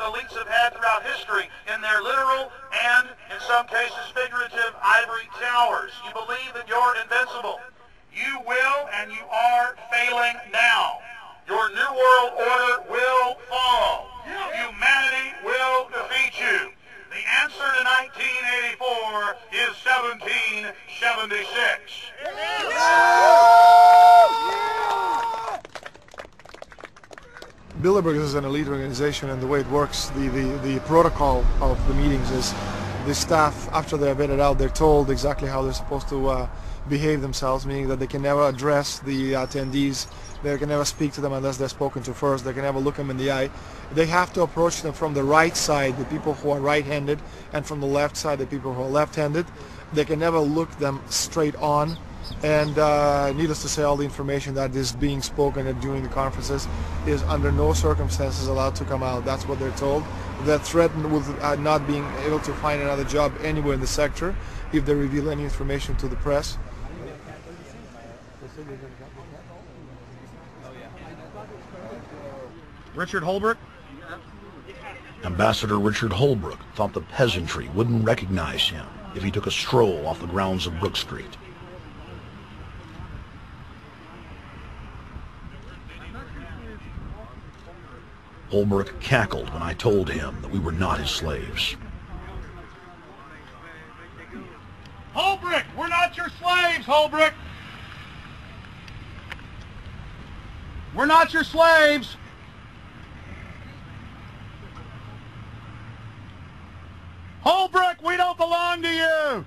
elites have had throughout history in their literal and, in some cases, figurative ivory towers. You believe that you're invincible. You will and you are failing now. Your New World Order will fall. Humanity will defeat you. The answer to 1984 is 1776. Bilderberg is an elite organization, and the way it works, the protocol of the meetings is the staff, after they're vetted out, they're told exactly how they're supposed to behave themselves, meaning that they can never address the attendees, they can never speak to them unless they're spoken to first, they can never look them in the eye. They have to approach them from the right side, the people who are right-handed, and from the left side, the people who are left-handed. They can never look them straight on, and needless to say, all the information that is being spoken during the conferences is under no circumstances allowed to come out. That's what they're told. They're threatened with not being able to find another job anywhere in the sector if they reveal any information to the press. Richard Holbrooke? Ambassador Richard Holbrooke thought the peasantry wouldn't recognize him if he took a stroll off the grounds of Brook Street. Holbrooke cackled when I told him that we were not his slaves. Holbrooke, we're not your slaves, Holbrooke! We're not your slaves! Holbrooke, we don't belong to you!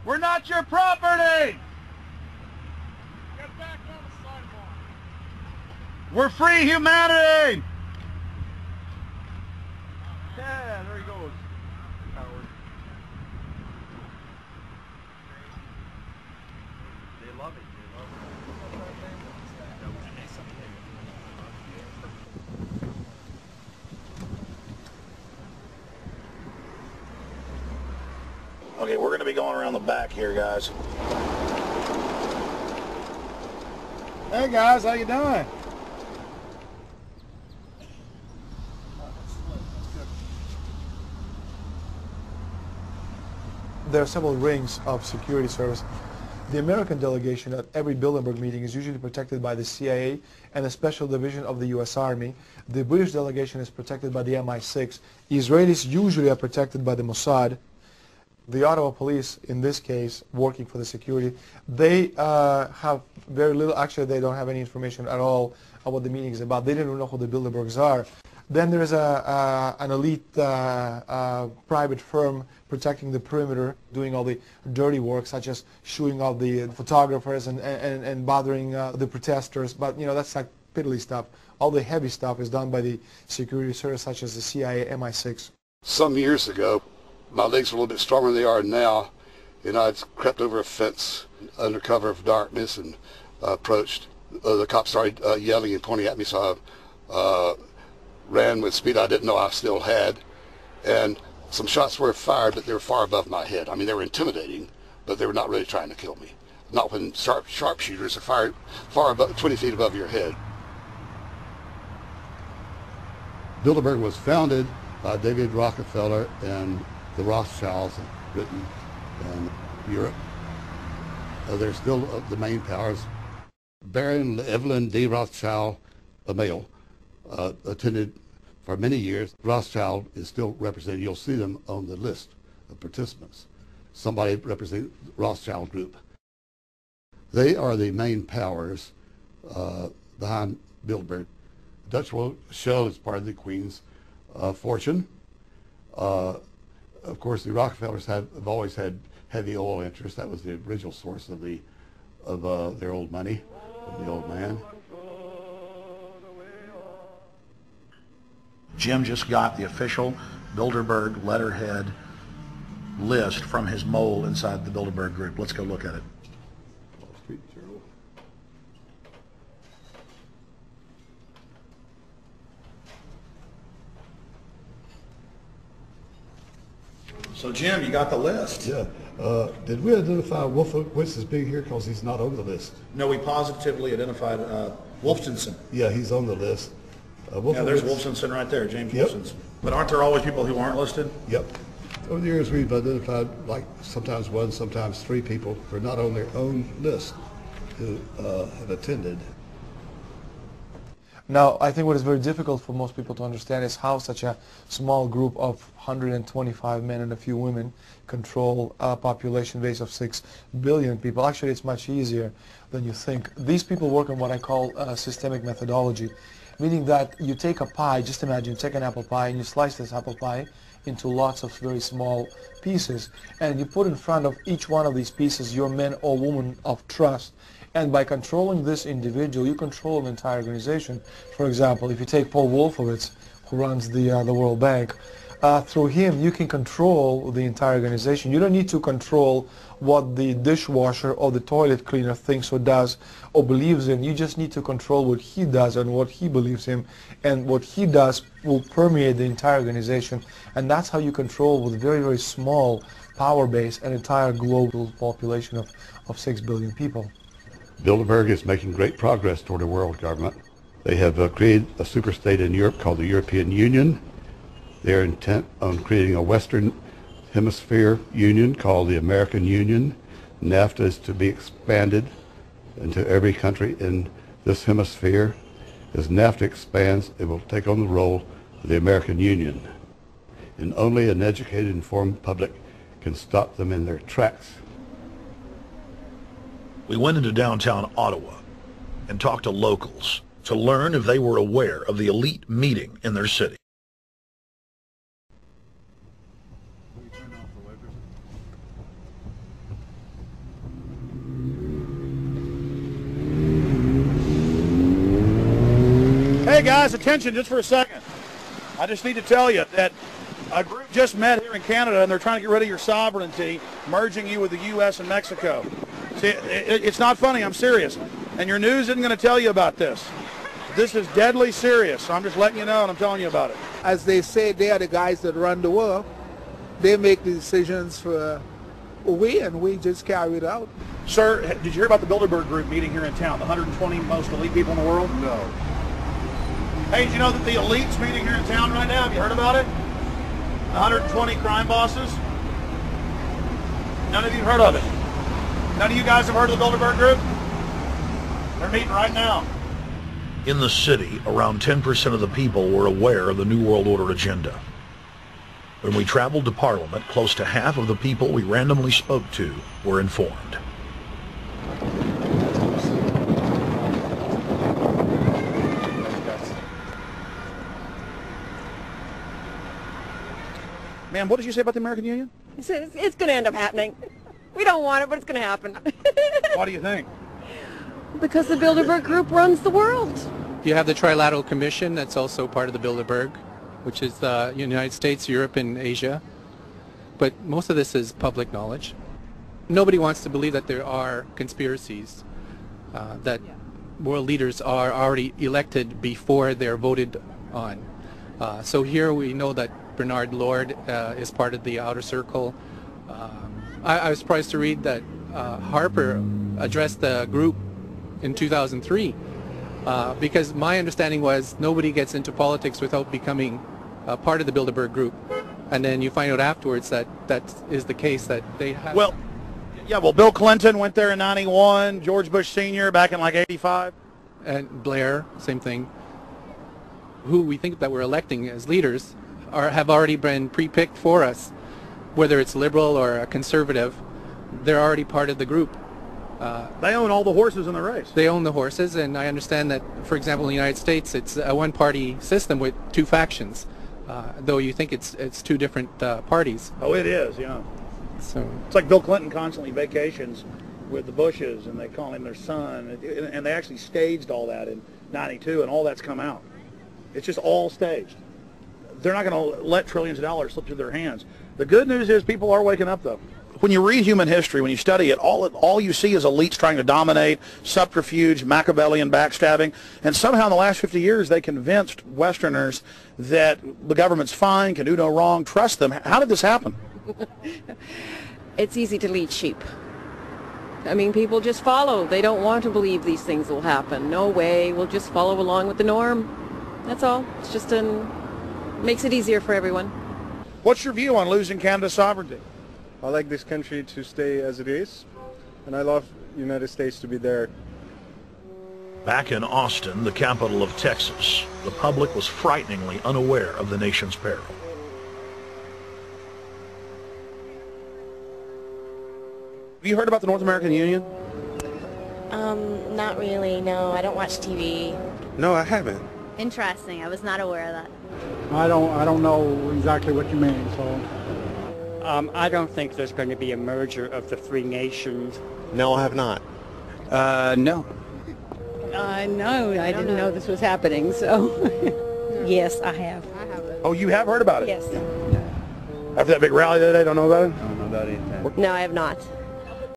We're not your property! Get back on the sidewalk! We're free humanity! Yeah, there he goes. Howard. They love it. Okay, we're going to be going around the back here, guys. Hey guys, how you doing? There are several rings of security service. The American delegation at every Bilderberg meeting is usually protected by the CIA and a special division of the U.S. Army. The British delegation is protected by the MI6. Israelis usually are protected by the Mossad. The Ottawa police, in this case, working for the security, they have very little, actually they don't have any information at all on what the meeting is about. They didn't know who the Bilderbergs are. Then there is an elite private firm protecting the perimeter, doing all the dirty work, such as shooing off the photographers and bothering the protesters. But, you know, that's like piddly stuff. All the heavy stuff is done by the security service, such as the CIA, MI6. Some years ago, my legs were a little bit stronger than they are now, and I'd crept over a fence under cover of darkness and approached. The cops started yelling and pointing at me, so I ran with speed I didn't know I still had, and some shots were fired, but they were far above my head. I mean, they were intimidating, but they were not really trying to kill me. Not when sharpshooters are fired far above, 20 feet above your head. Bilderberg was founded by David Rockefeller and the Rothschilds in Britain and Europe. They're still the main powers. Baron Evelyn D. Rothschild, a male, attended for many years. Rothschild is still represented. You'll see them on the list of participants. Somebody representing the Rothschild Group. They are the main powers behind Bilderberg. Dutch Royal Shell is part of the Queen's fortune. Of course, the Rockefellers have always had heavy oil interests. That was the original source of their old money, of the old man. Jim just got the official Bilderberg letterhead list from his mole inside the Bilderberg Group. Let's go look at it. So Jim, you got the list. Yeah. Did we identify Wolfowitz as being here because he's not on the list? No, we positively identified Wolftenson. Yeah, he's on the list. Yeah, there's Wolfson sitting right there, James Yep. Wolfson. But aren't there always people who aren't listed? Yep. Over the years, we've identified like sometimes one, sometimes three people who are not on their own list who have attended. Now, I think what is very difficult for most people to understand is how such a small group of 125 men and a few women control a population base of 6 billion people. Actually, it's much easier than you think. These people work on what I call systemic methodology, meaning that you take a pie, just imagine you take an apple pie and you slice this apple pie into lots of very small pieces, and you put in front of each one of these pieces your men or women of trust. And by controlling this individual, you control an entire organization. For example, if you take Paul Wolfowitz, who runs the World Bank, through him you can control the entire organization. You don't need to control what the dishwasher or the toilet cleaner thinks or does or believes in. You just need to control what he does and what he believes in, and what he does will permeate the entire organization. And that's how you control, with very, very small power base, an entire global population of 6 billion people. Bilderberg is making great progress toward a world government. They have created a superstate in Europe called the European Union. They are intent on creating a Western Hemisphere Union called the American Union. NAFTA is to be expanded into every country in this hemisphere. As NAFTA expands, it will take on the role of the American Union. And only an educated, informed public can stop them in their tracks. We went into downtown Ottawa and talked to locals to learn if they were aware of the elite meeting in their city. Hey guys, attention just for a second. I just need to tell you that a group just met here in Canada and they're trying to get rid of your sovereignty, merging you with the U.S. and Mexico. See, it's not funny, I'm serious. And your news isn't going to tell you about this. This is deadly serious, so I'm just letting you know and I'm telling you about it. As they say, they are the guys that run the world. They make the decisions for we, and we just carry it out. Sir, did you hear about the Bilderberg Group meeting here in town, the 120 most elite people in the world? No. Hey, did you know that the elite's meeting here in town right now? Have you heard about it? 120 crime bosses? None of you have heard of it? None of you guys have heard of the Bilderberg Group? They're meeting right now. In the city, around 10% of the people were aware of the New World Order agenda. When we traveled to Parliament, close to half of the people we randomly spoke to were informed. Ma'am, what did you say about the American Union? It's going to end up happening. We don't want it, but it's going to happen. Why do you think? Because the Bilderberg Group runs the world. You have the Trilateral Commission, that's also part of the Bilderberg, which is the United States, Europe, and Asia. But most of this is public knowledge. Nobody wants to believe that there are conspiracies, that world leaders are already elected before they're voted on. So here we know that Bernard Lord is part of the outer circle. I was surprised to read that Harper addressed the group in 2003 because my understanding was nobody gets into politics without becoming part of the Bilderberg Group. And then you find out afterwards that that is the case, that they have... Well, yeah, well, Bill Clinton went there in 91, George Bush Sr. back in like 85. And Blair, same thing, who we think that we're electing as leaders have already been pre-picked for us, whether it's liberal or a conservative. They're already part of the group. They own all the horses in the race. They own the horses, and I understand that, for example, in the United States, it's a one-party system with two factions, though you think it's two different parties. Oh, it is, yeah. So it's like Bill Clinton constantly vacations with the Bushes, and they call him their son, and they actually staged all that in 92, and all that's come out. It's just all staged. They're not going to let trillions of dollars slip through their hands. The good news is people are waking up, though. When you read human history, when you study it, all you see is elites trying to dominate, subterfuge, Machiavellian backstabbing, and somehow in the last 50 years they convinced Westerners that the government's fine, can do no wrong, trust them. How did this happen? It's easy to lead sheep. I mean, people just follow. They don't want to believe these things will happen. No way. We'll just follow along with the norm. That's all. It's just makes it easier for everyone. What's your view on losing Canada's sovereignty? I like this country to stay as it is, and I love United States to be there. Back in Austin, the capital of Texas, the public was frighteningly unaware of the nation's peril. Have you heard about the North American Union? Not really, no. I don't watch TV. No, I haven't. Interesting. I was not aware of that. I don't know exactly what you mean, so. I don't think there's going to be a merger of the three nations. No, I have not. No. No, I didn't know this was happening, so. Yes, I have. Oh, you have heard about it? Yes. After that big rally that day, don't know about it? I don't know about anything. No, I have not.